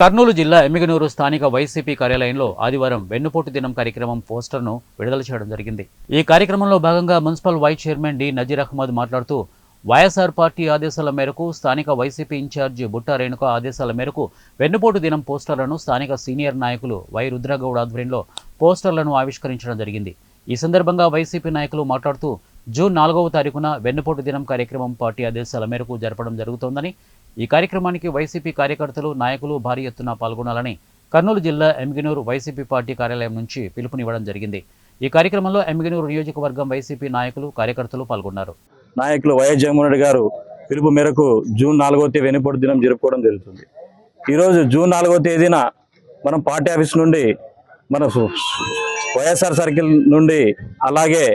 కర్నూలు జిల్లా ఎమ్మిగనూరు స్థానిక వైసీపీ కార్యాలయంలో ఆదివారం వెన్నుపోటు దినం కార్యక్రమం పోస్టర్ను విడుదల చేయడం జరిగింది. ఈ కార్యక్రమంలో భాగంగా municipal vice chairman D Nazeer Ahmad మాట్లాడుతూ వైఎస్ఆర్ పార్టీ ఆదేశాల మేరకు స్థానిక వైసీపీ ఇన్ఛార్జి బుట్టా రేణుక ఆదేశాల మేరకు వెన్నుపోటు దినం పోస్టర్లను స్థానిక సీనియర్ నాయకులు వై రుద్రగౌడ్ ఆధ్వర్యంలో పోస్టర్లను ఆవిష్కరించడం జరిగింది. ఈ సందర్భంగా వైసీపీ నాయకులు మాట్లాడుతూ జూన్ 4వ తారీఖున వెన్నుపోటు దినం కార్యక్రమం పార్టీ ఆదేశాల మేరకు జరపడం జరుగుతోందని, ఈ కార్యక్రమానికి వైసీపీ కార్యకర్తలు నాయకులు భారీ ఎత్తున పాల్గొనాలని కర్నూలు జిల్లా ఎమ్మిగనూరు వైసీపీ పార్టీ కార్యాలయం నుంచి పిలుపునివ్వడం జరిగింది. ఈ కార్యక్రమంలో ఎమ్మిగనూరు నియోజకవర్గం వైసీపీ నాయకులు కార్యకర్తలు పాల్గొన్నారు. నాయకులు వైఎస్ జగన్మోహన్ రెడ్డి గారు పిలుపు మేరకు జూన్ 4వ తేదీ వెన్నుపోటు దినం జరుపుకోవడం జరుగుతుంది. ఈరోజు జూన్ 4వ తేదీన మనం పార్టీ ఆఫీస్ నుండి మన వైఎస్ఆర్ సర్కిల్ నుండి అలాగే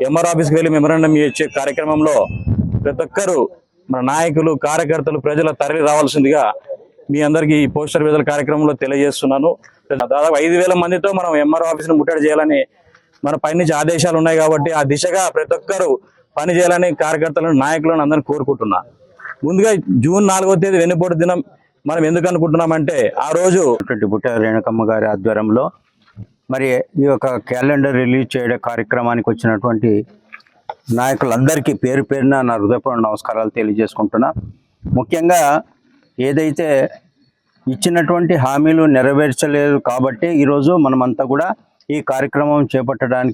ఎంఆర్ ఆఫీస్కి వెళ్ళి మెమరాండం ఇచ్చే కార్యక్రమంలో ప్రతి ఒక్కరూ మన నాయకులు కార్యకర్తలు ప్రజల తరలి రావాల్సిందిగా మీ అందరికీ ఈ పోస్టర్ విడుదల కార్యక్రమంలో తెలియజేస్తున్నాను. దాదాపు 5,000 మందితో మనం ఎంఆర్ ఆఫీస్ను ముట్టడి చేయాలని మన పైనుంచి ఆదేశాలు ఉన్నాయి కాబట్టి ఆ దిశగా ప్రతి ఒక్కరూ పని చేయాలని కార్యకర్తలను నాయకులను అందరినీ కోరుకుంటున్నా. ముందుగా జూన్ 4వ తేదీ వెన్నుపోటు దినం మనం ఎందుకు అనుకుంటున్నామంటే ఆ రోజు బుట్టా రేణుకమ్మ గారి ఆధ్వర్యంలో మరి ఈ యొక్క క్యాలెండర్ రిలీజ్ చేయడం కార్యక్రమానికి వచ్చినటువంటి నాయకులందరికీ పేరు పేరున నా హృదయపూర్వక నమస్కారాలు తెలియజేసుకుంటున్నా. ముఖ్యంగా ఏదైతే ఇచ్చినటువంటి హామీలు నెరవేర్చలేదు కాబట్టి ఈరోజు మనమంతా కూడా ఈ కార్యక్రమం చేపట్టడానికి